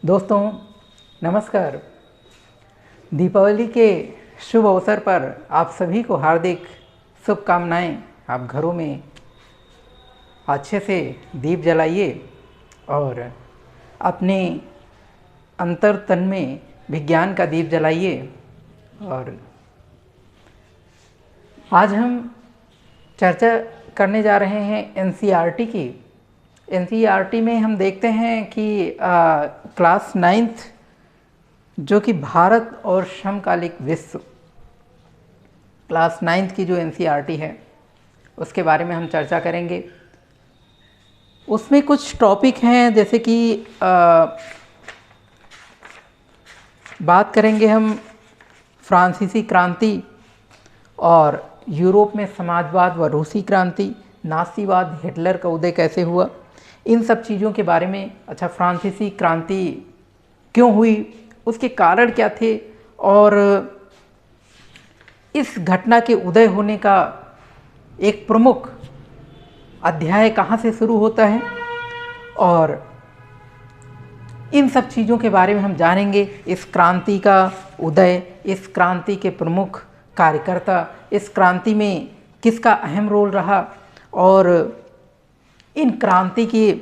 दोस्तों नमस्कार। दीपावली के शुभ अवसर पर आप सभी को हार्दिक शुभकामनाएं। आप घरों में अच्छे से दीप जलाइए और अपने अंतर्तन में विज्ञान का दीप जलाइए। और आज हम चर्चा करने जा रहे हैं एनसीईआरटी की। एनसीईआरटी में हम देखते हैं कि क्लास 9th जो कि भारत और समकालिक विश्व, क्लास 9th की जो एनसीईआरटी है उसके बारे में हम चर्चा करेंगे। उसमें कुछ टॉपिक हैं, जैसे कि बात करेंगे हम फ्रांसीसी क्रांति और यूरोप में समाजवाद व रूसी क्रांति, नासीवाद, हिटलर का उदय कैसे हुआ, इन सब चीज़ों के बारे में। अच्छा, फ्रांसीसी क्रांति क्यों हुई, उसके कारण क्या थे, और इस घटना के उदय होने का एक प्रमुख अध्याय कहाँ से शुरू होता है, और इन सब चीज़ों के बारे में हम जानेंगे। इस क्रांति का उदय, इस क्रांति के प्रमुख कार्यकर्ता, इस क्रांति में किसका अहम रोल रहा, और इन क्रांति के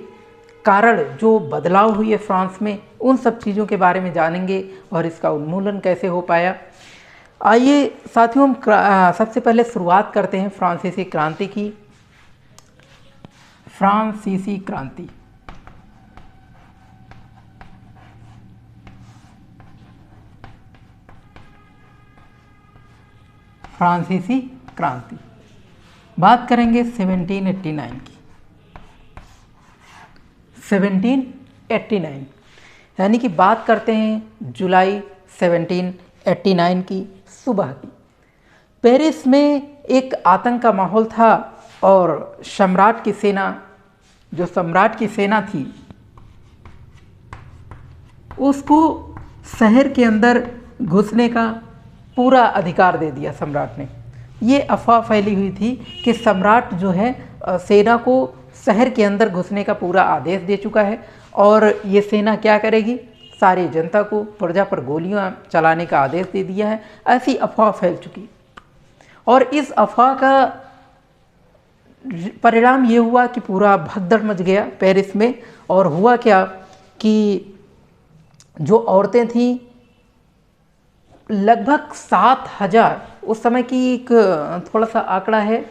कारण जो बदलाव हुए फ्रांस में, उन सब चीज़ों के बारे में जानेंगे और इसका उन्मूलन कैसे हो पाया। आइए साथियों, हम सबसे पहले शुरुआत करते हैं फ्रांसीसी क्रांति की। फ्रांसीसी क्रांति, फ्रांसीसी क्रांति बात करेंगे 1789 की। 1789 यानी कि बात करते हैं जुलाई 1789 की सुबह की। पेरिस में एक आतंक का माहौल था और सम्राट की सेना, जो सम्राट की सेना थी, उसको शहर के अंदर घुसने का पूरा अधिकार दे दिया सम्राट ने। ये अफवाह फैली हुई थी कि सम्राट जो है सेना को शहर के अंदर घुसने का पूरा आदेश दे चुका है, और ये सेना क्या करेगी, सारी जनता को, प्रजा पर गोलियां चलाने का आदेश दे दिया है। ऐसी अफवाह फैल चुकी, और इस अफवाह का परिणाम ये हुआ कि पूरा भगदड़ मच गया पेरिस में। और हुआ क्या कि जो औरतें थीं, लगभग 7000, उस समय की एक थोड़ा सा आंकड़ा है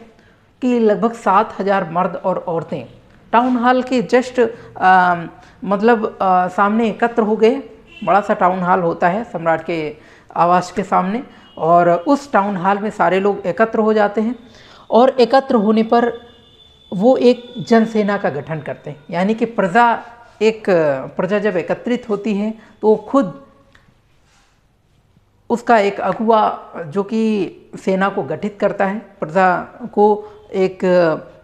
कि लगभग 7000 मर्द और औरतें टाउन हॉल के जस्ट सामने एकत्र हो गए। बड़ा सा टाउन हॉल होता है सम्राट के आवास के सामने, और उस टाउन हॉल में सारे लोग एकत्र हो जाते हैं, और एकत्र होने पर वो एक जनसेना का गठन करते हैं। यानी कि प्रजा जब एकत्रित होती है तो वो खुद उसका एक अगुवा जो कि सेना को गठित करता है, प्रजा को एक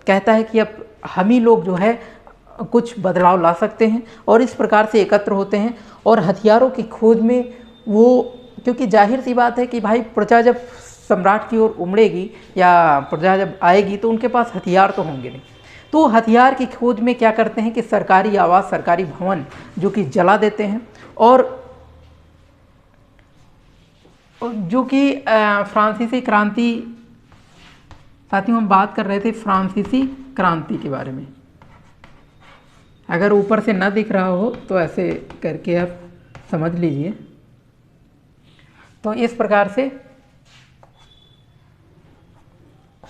कहता है कि अब हम ही लोग जो है कुछ बदलाव ला सकते हैं, और इस प्रकार से एकत्र होते हैं। और हथियारों की खोज में वो, क्योंकि जाहिर सी बात है कि भाई प्रजा जब सम्राट की ओर उमड़ेगी या प्रजा जब आएगी तो उनके पास हथियार तो होंगे नहीं। तो हथियार की खोज में क्या करते हैं कि सरकारी आवास, सरकारी भवन जो कि जला देते हैं। और जो कि फ्रांसीसी क्रांति, साथियों हम बात कर रहे थे फ्रांसीसी क्रांति के बारे में। अगर ऊपर से ना दिख रहा हो तो ऐसे करके आप समझ लीजिए। तो इस प्रकार से,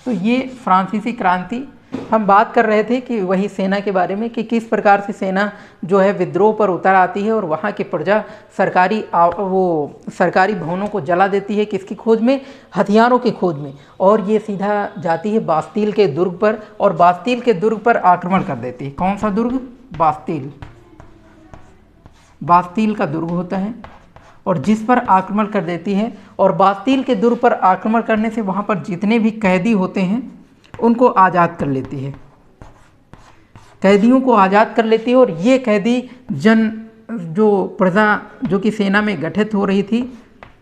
तो ये फ्रांसीसी क्रांति, हम बात कर रहे थे कि वही सेना के बारे में, कि किस प्रकार से सेना जो है विद्रोह पर उतर आती है और वहाँ की प्रजा सरकारी भवनों को जला देती है। किसकी खोज में, हथियारों की खोज में। और ये सीधा जाती है बास्तील के दुर्ग पर, और बास्तील के दुर्ग पर आक्रमण कर देती है। कौन सा दुर्ग, बास्तील का दुर्ग होता है, और जिस पर आक्रमण कर देती है। और बास्तील के दुर्ग पर आक्रमण करने से वहाँ पर जितने भी कैदी होते हैं उनको आज़ाद कर लेती है, कैदियों को आज़ाद कर लेती है। और ये कैदी जो प्रजा जो कि सेना में गठित हो रही थी,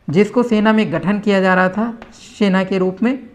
जिसको सेना में गठन किया जा रहा था सेना के रूप में,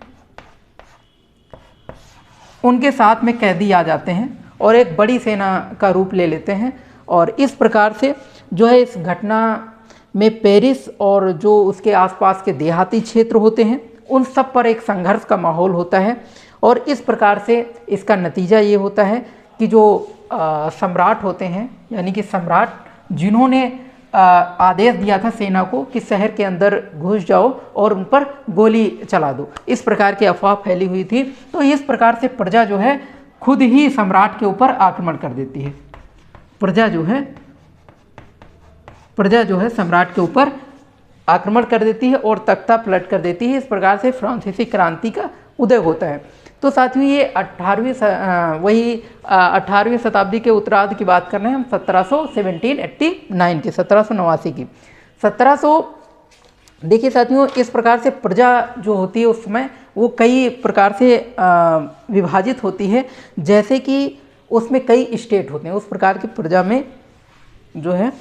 उनके साथ में कैदी आ जाते हैं और एक बड़ी सेना का रूप ले लेते हैं। और इस प्रकार से जो है इस घटना में पेरिस और जो उसके आसपास के देहाती क्षेत्र होते हैं उन सब पर एक संघर्ष का माहौल होता है। और इस प्रकार से इसका नतीजा ये होता है कि जो सम्राट होते हैं, यानी कि सम्राट जिन्होंने आदेश दिया था सेना को कि शहर के अंदर घुस जाओ और उन पर गोली चला दो, इस प्रकार की अफवाह फैली हुई थी। तो इस प्रकार से प्रजा जो है खुद ही सम्राट के ऊपर आक्रमण कर देती है। प्रजा जो है सम्राट के ऊपर आक्रमण कर देती है और तख्ता पलट कर देती है। इस प्रकार से फ्रांसीसी क्रांति का उदय होता है। तो साथियों ये 18वीं शताब्दी के उत्तरार्ध की बात कर रहे हैं हम, 1789 की, 1789 की। 1700 देखिए साथियों, इस प्रकार से प्रजा जो होती है उस समय वो कई प्रकार से विभाजित होती है, जैसे कि उसमें कई स्टेट होते हैं। उस प्रकार की प्रजा में जो है,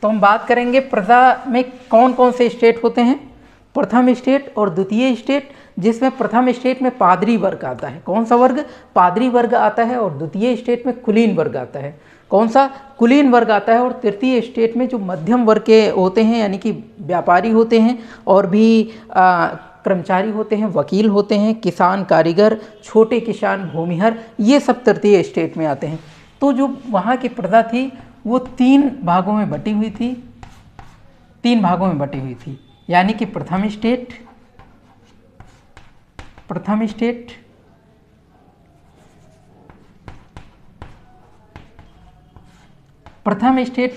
तो हम बात करेंगे प्रजा में कौन कौन से स्टेट होते हैं। प्रथम स्टेट और द्वितीय स्टेट, जिसमें प्रथम स्टेट में पादरी वर्ग आता है। कौन सा वर्ग? पादरी वर्ग आता है। और द्वितीय स्टेट में कुलीन वर्ग आता है। कौन सा? कुलीन वर्ग आता है। और तृतीय स्टेट में जो मध्यम वर्ग के होते हैं, यानी कि व्यापारी होते हैं और भी कर्मचारी होते हैं, वकील होते हैं, किसान, कारीगर, छोटे किसान, भूमिहर, ये सब तृतीय स्टेट में आते हैं। तो जो वहाँ की प्रजा थी वो 3 भागों में बटी हुई थी, यानी कि प्रथम स्टेट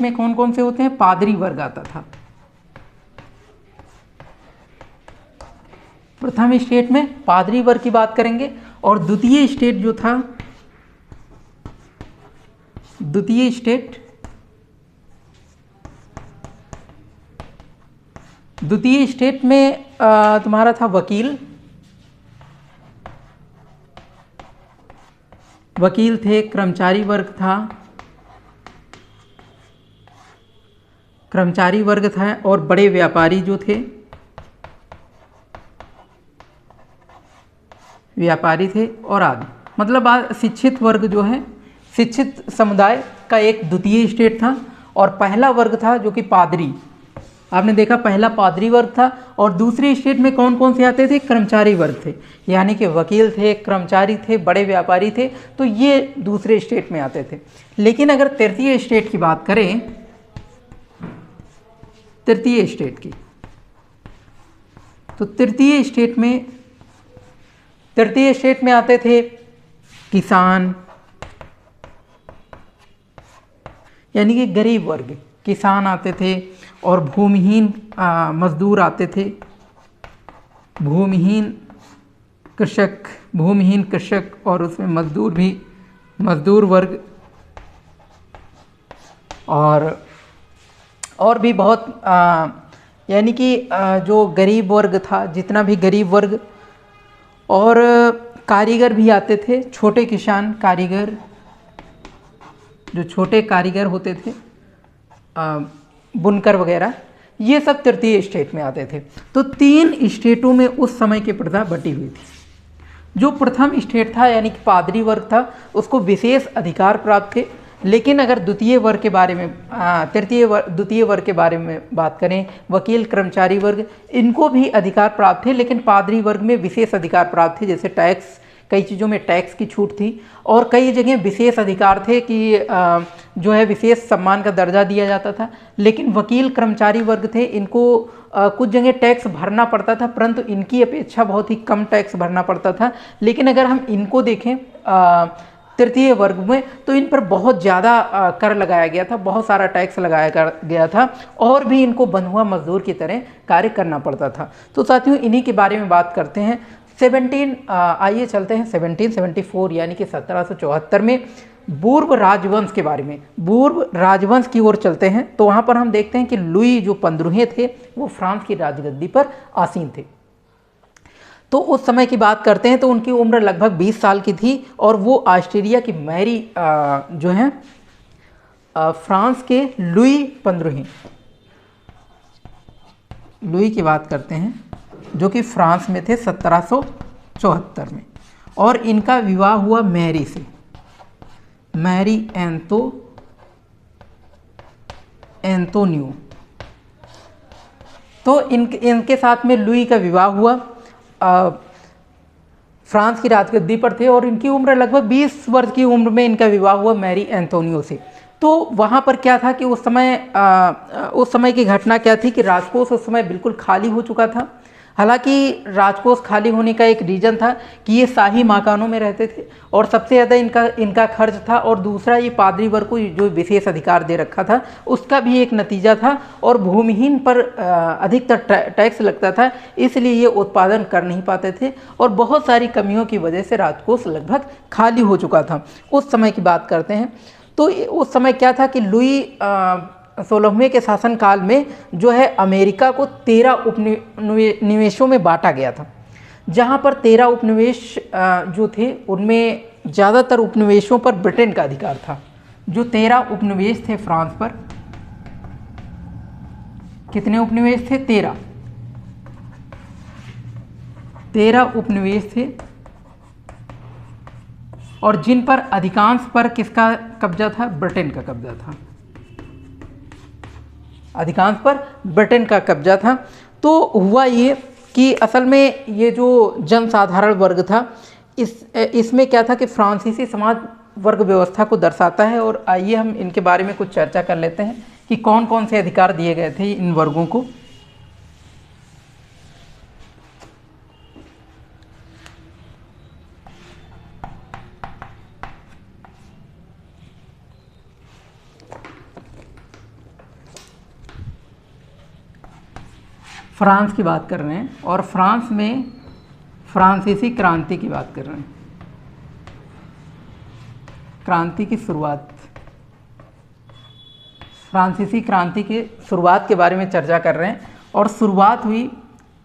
में कौन कौन से होते हैं? पादरी वर्ग आता था। प्रथम स्टेट में पादरी वर्ग की बात करेंगे। और द्वितीय स्टेट जो था, द्वितीय स्टेट में तुम्हारा था वकील थे, कर्मचारी वर्ग था और बड़े व्यापारी जो थे, और आदि, मतलब शिक्षित वर्ग जो है, शिक्षित समुदाय का एक द्वितीय स्टेट था। और पहला वर्ग था जो कि पादरी, आपने देखा पहला पादरी वर्ग था। और दूसरे स्टेट में कौन कौन से आते थे? कर्मचारी वर्ग थे, यानी कि वकील थे, कर्मचारी थे, बड़े व्यापारी थे। तो ये दूसरे स्टेट में आते थे। लेकिन अगर तृतीय स्टेट की बात करें, तृतीय स्टेट में आते थे किसान, यानी कि गरीब वर्ग, किसान आते थे। और भूमिहीन मजदूर आते थे, भूमिहीन कृषक, और उसमें मजदूर वर्ग, और भी बहुत यानी कि जो गरीब वर्ग था, जितना भी गरीब वर्ग, और कारीगर भी आते थे, छोटे किसान, कारीगर, जो छोटे कारीगर होते थे, बुनकर वगैरह, ये सब तृतीय स्टेट में आते थे। तो 3 स्टेटों में उस समय की प्रजा बटी हुई थी। जो प्रथम स्टेट था, यानी कि पादरी वर्ग था, उसको विशेष अधिकार प्राप्त थे। लेकिन अगर द्वितीय वर्ग के बारे में, द्वितीय वर्ग के बारे में बात करें, वकील, कर्मचारी वर्ग, इनको भी अधिकार प्राप्त थे, लेकिन पादरी वर्ग में विशेष अधिकार प्राप्त थे। जैसे टैक्स, कई चीज़ों में टैक्स की छूट थी, और कई जगह विशेष अधिकार थे कि जो है विशेष सम्मान का दर्जा दिया जाता था। लेकिन वकील, कर्मचारी वर्ग थे, इनको कुछ जगह टैक्स भरना पड़ता था, परंतु इनकी अपेक्षा बहुत ही कम टैक्स भरना पड़ता था। लेकिन अगर हम इनको देखें तृतीय वर्ग में, तो इन पर बहुत ज़्यादा कर लगाया गया था, बहुत सारा टैक्स लगाया गया था, और भी इनको बंधुआ मजदूर की तरह कार्य करना पड़ता था। तो साथियों, इन्हीं के बारे में बात करते हैं। आइए चलते हैं 1774 यानी कि 1774 में बूर्ब राजवंश के बारे में, बूर्ब राजवंश की ओर चलते हैं। तो वहाँ पर हम देखते हैं कि लुई जो 15वें थे वो फ्रांस की राजगद्दी पर आसीन थे। तो उस समय की बात करते हैं तो उनकी उम्र लगभग 20 साल की थी, और वो ऑस्ट्रिया की मैरी जो हैं फ्रांस के लुई 15वें, लुई की बात करते हैं, जो कि फ्रांस में थे 1774 में। और इनका विवाह हुआ मैरी से, मैरी एंतोनियो। तो इनके साथ में लुई का विवाह हुआ। फ्रांस की राजगद्दी पर थे और इनकी उम्र लगभग 20 वर्ष की उम्र में इनका विवाह हुआ मैरी एंतोनियो से। तो वहाँ पर क्या था कि उस समय की घटना क्या थी कि राजकोष उस समय बिल्कुल खाली हो चुका था। हालांकि राजकोष खाली होने का एक रीज़न था कि ये शाही मकानों में रहते थे और सबसे ज़्यादा इनका खर्च था, और दूसरा ये पादरी वर्ग को जो विशेष अधिकार दे रखा था उसका भी एक नतीजा था, और भूमिहीन पर अधिकतर टैक्स लगता था, इसलिए ये उत्पादन कर नहीं पाते थे और बहुत सारी कमियों की वजह से राजकोष लगभग खाली हो चुका था। उस समय की बात करते हैं। तो उस समय क्या था कि लुई 16वें के शासनकाल में जो है अमेरिका को 13 उपनिवेशों में बांटा गया था, जहां पर 13 उपनिवेश जो थे उनमें ज़्यादातर उपनिवेशों पर ब्रिटेन का अधिकार था। जो 13 उपनिवेश थे फ्रांस पर, कितने उपनिवेश थे? 13 उपनिवेश थे, और जिन पर अधिकांश पर किसका कब्जा था? ब्रिटेन का कब्जा था। अधिकांश पर ब्रिटेन का कब्जा था। तो हुआ ये कि असल में ये जो जनसाधारण वर्ग था इसमें क्या था कि फ्रांसीसी समाज वर्ग व्यवस्था को दर्शाता है। और आइए हम इनके बारे में कुछ चर्चा कर लेते हैं कि कौन कौन से अधिकार दिए गए थे इन वर्गों को। फ्रांस की बात कर रहे हैं और फ्रांस में फ्रांसीसी क्रांति की बात कर रहे हैं। क्रांति की शुरुआत, फ्रांसीसी क्रांति की शुरुआत के बारे में चर्चा कर रहे हैं। और शुरुआत हुई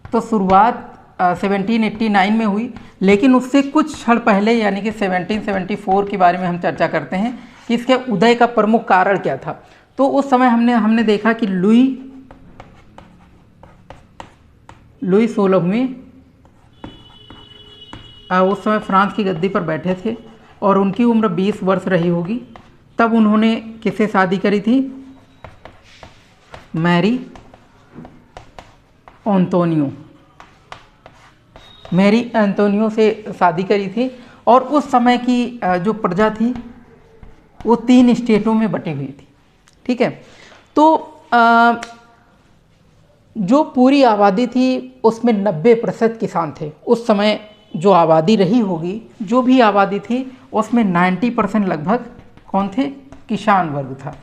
तो शुरुआत 1789 में हुई, लेकिन उससे कुछ क्षण पहले यानी कि 1774 के बारे में हम चर्चा करते हैं कि इसके उदय का प्रमुख कारण क्या था। तो उस समय हमने देखा कि लुई 16वें उस समय फ्रांस की गद्दी पर बैठे थे और उनकी उम्र 20 वर्ष रही होगी। तब उन्होंने किससे शादी करी थी? मैरी एंतोनियो से शादी करी थी। और उस समय की जो प्रजा थी वो 3 स्टेटों में बटी हुई थी। ठीक है, तो जो पूरी आबादी थी उसमें 90% किसान थे। उस समय जो आबादी रही होगी, जो भी आबादी थी उसमें 90% लगभग कौन थे? किसान वर्ग था।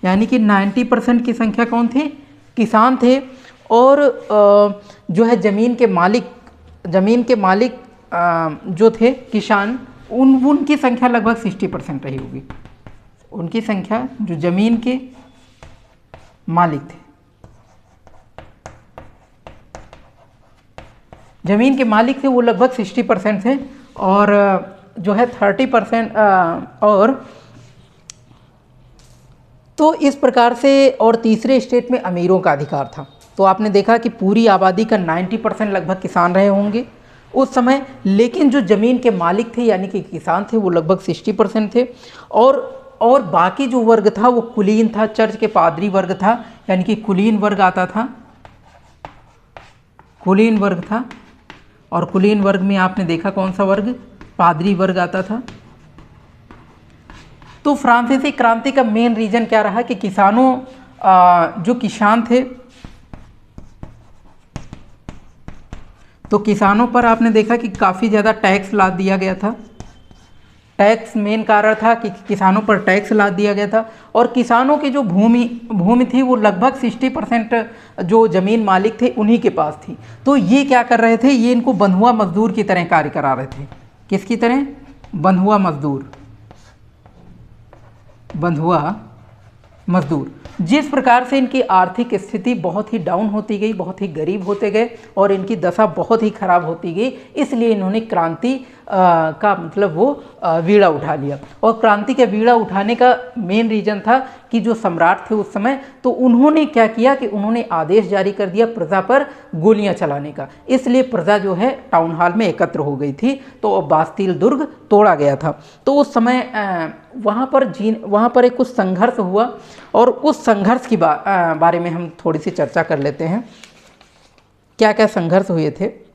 यानी कि 90% की संख्या कौन थे? किसान थे। और जो है ज़मीन के मालिक जो थे किसान, उनकी संख्या लगभग 60% रही होगी। उनकी संख्या जो ज़मीन के मालिक थे, ज़मीन के मालिक थे, वो लगभग 60% थे। और जो है 30% और तो इस प्रकार से। और तीसरे स्टेट में अमीरों का अधिकार था। तो आपने देखा कि पूरी आबादी का 90% लगभग किसान रहे होंगे उस समय, लेकिन जो ज़मीन के मालिक थे यानी कि किसान थे वो लगभग 60% थे। और बाकी जो वर्ग था वो कुलीन था, चर्च के पादरी वर्ग था, यानी कि कुलीन वर्ग आता था, कुलीन वर्ग था। और कुलीन वर्ग में आपने देखा कौन सा वर्ग? पादरी वर्ग आता था। तो फ्रांसीसी क्रांति का मेन रीजन क्या रहा कि जो किसान थे, तो किसानों पर आपने देखा कि काफ़ी ज़्यादा टैक्स लाद दिया गया था। टैक्स मेन कारण था कि किसानों पर टैक्स लाद दिया गया था। और किसानों की जो भूमि थी वो लगभग 60% जो ज़मीन मालिक थे उन्हीं के पास थी। तो ये क्या कर रहे थे? ये इनको बंधुआ मजदूर की तरह कार्य करा रहे थे। किसकी तरह? बंधुआ मजदूर। जिस प्रकार से इनकी आर्थिक स्थिति बहुत ही डाउन होती गई, बहुत ही गरीब होते गए और इनकी दशा बहुत ही खराब होती गई, इसलिए इन्होंने क्रांति का मतलब वो बीड़ा उठा लिया। और क्रांति का बीड़ा उठाने का मेन रीज़न था कि जो सम्राट थे उस समय, तो उन्होंने क्या किया कि उन्होंने आदेश जारी कर दिया प्रजा पर गोलियां चलाने का। इसलिए प्रजा जो है टाउन हॉल में एकत्र हो गई थी, तो बास्तील दुर्ग तोड़ा गया था। तो उस समय वहाँ पर एक कुछ संघर्ष हुआ और उस संघर्ष की बारे में हम थोड़ी सी चर्चा कर लेते हैं। क्या क्या संघर्ष हुए थे।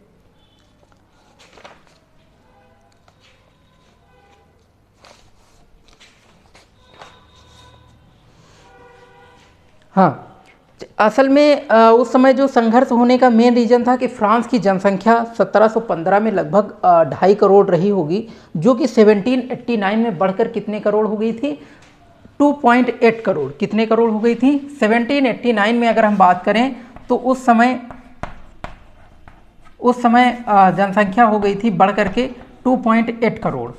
हाँ, असल में उस समय जो संघर्ष होने का मेन रीज़न था कि फ्रांस की जनसंख्या 1715 में लगभग 2.5 करोड़ रही होगी, जो कि 1789 में बढ़कर कितने करोड़ हो गई थी, 2.8 करोड़। कितने करोड़ हो गई थी 1789 में। अगर हम बात करें तो उस समय जनसंख्या हो गई थी बढ़ करके 2.8 करोड़।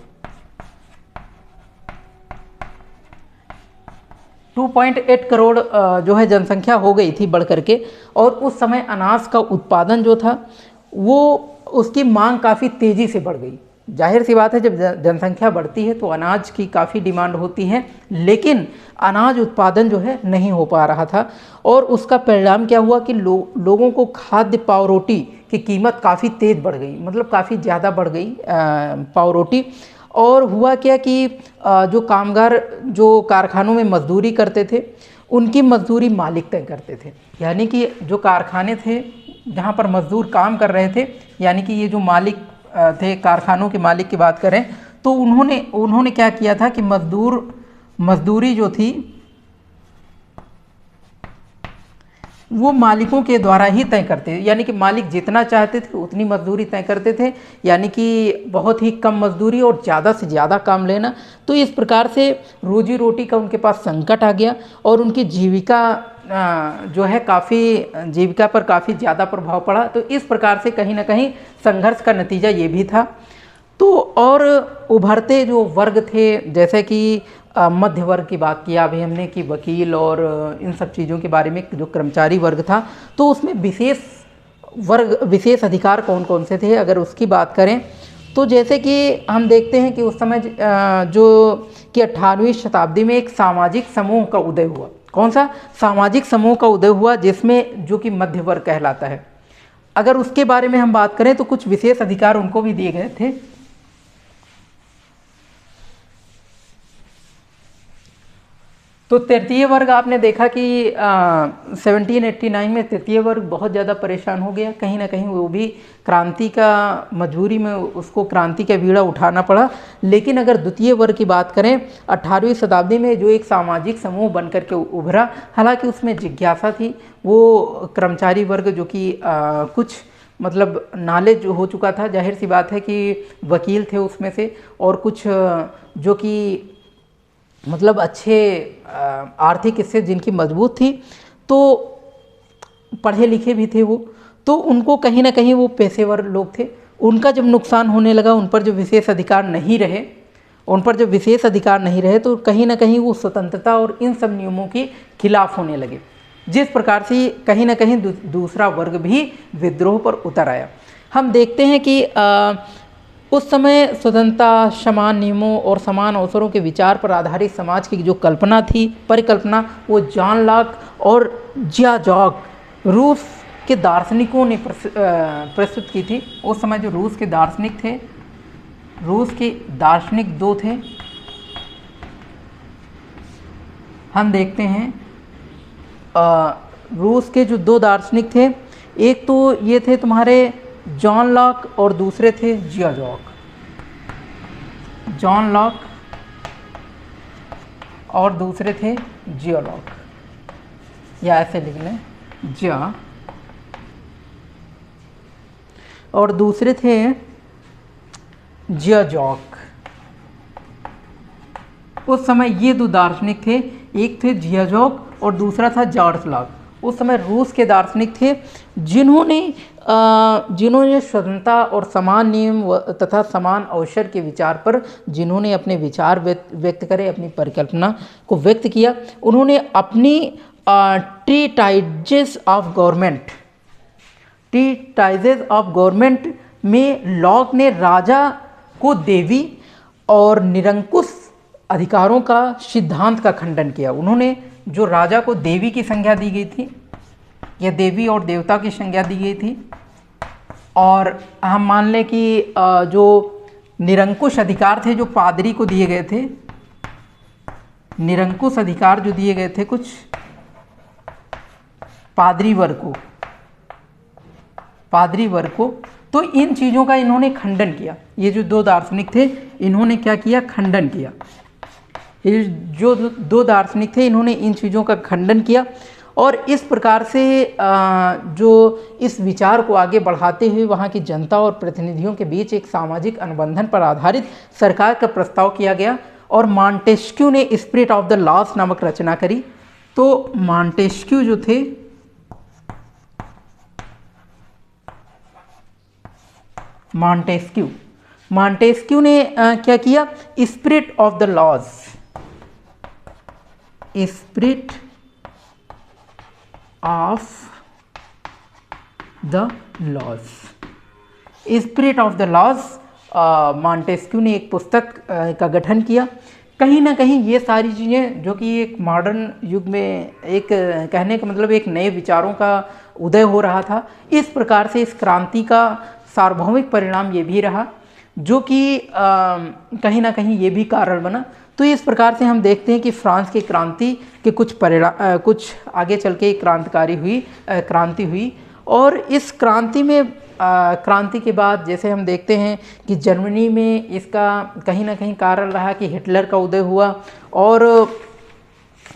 2.8 करोड़ जो है जनसंख्या हो गई थी बढ़ करके। और उस समय अनाज का उत्पादन जो था वो उसकी मांग काफ़ी तेज़ी से बढ़ गई। जाहिर सी बात है, जब जनसंख्या बढ़ती है तो अनाज की काफ़ी डिमांड होती है, लेकिन अनाज उत्पादन जो है नहीं हो पा रहा था। और उसका परिणाम क्या हुआ कि लोगों को खाद्य पावरोटी की कीमत काफ़ी तेज़ बढ़ गई, मतलब काफ़ी ज़्यादा बढ़ गई पावरोटी। और हुआ क्या कि जो कामगार जो कारखानों में मजदूरी करते थे, उनकी मजदूरी मालिक तय करते थे। यानी कि जो कारखाने थे जहाँ पर मजदूर काम कर रहे थे, यानी कि ये जो मालिक थे, कारखानों के मालिक की बात करें, तो उन्होंने क्या किया था कि मजदूरी जो थी वो मालिकों के द्वारा ही तय करते थे। यानी कि मालिक जितना चाहते थे उतनी मजदूरी तय करते थे, यानी कि बहुत ही कम मजदूरी और ज़्यादा से ज़्यादा काम लेना। तो इस प्रकार से रोजी रोटी का उनके पास संकट आ गया और उनकी जीविका जो है जीविका पर काफ़ी ज़्यादा प्रभाव पड़ा। तो इस प्रकार से कहीं ना कहीं संघर्ष का नतीजा ये भी था। तो और उभरते जो वर्ग थे, जैसे कि मध्य वर्ग की बात किया अभी हमने कि वकील और इन सब चीज़ों के बारे में, जो कर्मचारी वर्ग था, तो उसमें विशेष अधिकार कौन कौन से थे अगर उसकी बात करें तो जैसे कि हम देखते हैं कि उस समय जो कि 18वीं शताब्दी में एक सामाजिक समूह का उदय हुआ। कौन सा सामाजिक समूह का उदय हुआ? जिसमें जो कि मध्य वर्ग कहलाता है। अगर उसके बारे में हम बात करें तो कुछ विशेष अधिकार उनको भी दिए गए थे। तो तृतीय वर्ग आपने देखा कि 1789 में तृतीय वर्ग बहुत ज़्यादा परेशान हो गया। कहीं ना कहीं वो भी क्रांति का मजबूरी में उसको क्रांति का बीड़ा उठाना पड़ा। लेकिन अगर द्वितीय वर्ग की बात करें, 18वीं शताब्दी में जो एक सामाजिक समूह बनकर के उभरा, हालांकि उसमें जिज्ञासा थी। वो कर्मचारी वर्ग जो कि कुछ मतलब नॉलेज हो चुका था, जाहिर सी बात है कि वकील थे उसमें से, और कुछ जो कि मतलब अच्छे आर्थिक स्थिति जिनकी मजबूत थी, तो पढ़े लिखे भी थे वो, तो उनको कहीं ना कहीं वो पेशेवर लोग थे। उनका जब नुकसान होने लगा, उन पर जो विशेष अधिकार नहीं रहे तो कहीं ना कहीं वो स्वतंत्रता और इन सब नियमों के खिलाफ होने लगे, जिस प्रकार से कहीं ना कहीं दूसरा वर्ग भी विद्रोह पर उतर आया। हम देखते हैं कि उस समय स्वतंत्रता, समान नियमों और समान अवसरों के विचार पर आधारित समाज की जो परिकल्पना, वो जॉन लॉक और जिया-जॉक रूस के दार्शनिकों ने प्रस्तुत की थी। उस समय जो रूस के दार्शनिक दो थे, हम देखते हैं रूस के जो दो दार्शनिक थे, एक तो ये थे तुम्हारे जॉन लॉक और दूसरे थे जिया-जॉक। जॉन लॉक और दूसरे थे जिया-लॉक, या ऐसे लिख लें जिया, और दूसरे थे जिया-जॉक। उस समय ये दो दार्शनिक थे, एक थे जिया-जॉक और दूसरा था जॉर्ज लॉक। उस समय रूस के दार्शनिक थे जिन्होंने स्वतंत्रता और समान नियम तथा समान अवसर के विचार पर जिन्होंने अपने विचार व्यक्त करे, अपनी परिकल्पना को व्यक्त किया। उन्होंने अपनी ट्रीटाइजेस ऑफ गवर्नमेंट में लॉक ने राजा को देवी और निरंकुश अधिकारों का सिद्धांत का खंडन किया। उन्होंने जो राजा को देवी की संज्ञा दी गई थी या देवी और देवता की संज्ञा दी गई थी, और हम मान लें कि जो निरंकुश अधिकार थे जो पादरी को दिए गए थे, निरंकुश अधिकार जो दिए गए थे कुछ पादरी वर्ग को, तो इन चीज़ों का इन्होंने खंडन किया। ये जो दो दार्शनिक थे इन्होंने क्या किया, खंडन किया। ये जो दो दार्शनिक थे इन्होंने इन चीज़ों का खंडन किया और इस प्रकार से जो इस विचार को आगे बढ़ाते हुए वहाँ की जनता और प्रतिनिधियों के बीच एक सामाजिक अनुबंधन पर आधारित सरकार का प्रस्ताव किया गया और मॉन्टेस्क्यू ने स्पिरिट ऑफ द लॉस नामक रचना करी। तो मॉन्टेस्क्यू जो थे, मॉन्टेस्क्यू ने क्या किया, spirit of the laws, spirit of the laws Montesquieu ने एक पुस्तक का गठन किया। कहीं ना कहीं ये सारी चीज़ें जो कि एक मॉडर्न युग में एक कहने का मतलब एक नए विचारों का उदय हो रहा था, इस प्रकार से इस क्रांति का सार्वभौमिक परिणाम ये भी रहा जो कि कहीं ना कहीं ये भी कारण बना। तो इस प्रकार से हम देखते हैं कि फ्रांस की क्रांति के कुछ आगे चल के क्रांति हुई और इस क्रांति में क्रांति के बाद जैसे हम देखते हैं कि जर्मनी में इसका कहीं ना कहीं कारण रहा कि हिटलर का उदय हुआ, और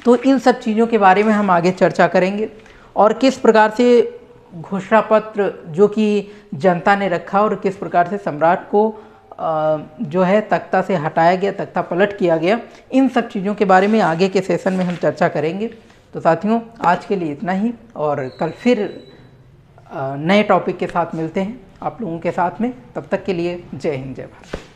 तो इन सब चीज़ों के बारे में हम आगे चर्चा करेंगे और किस प्रकार से घोषणा पत्र जो कि जनता ने रखा और किस प्रकार से सम्राट को जो है तख्ता से हटाया गया, तख्ता पलट किया गया। इन सब चीज़ों के बारे में आगे के सेशन में हम चर्चा करेंगे। तो साथियों आज के लिए इतना ही और कल फिर नए टॉपिक के साथ मिलते हैं आप लोगों के साथ में। तब तक के लिए जय हिंद जय भारत।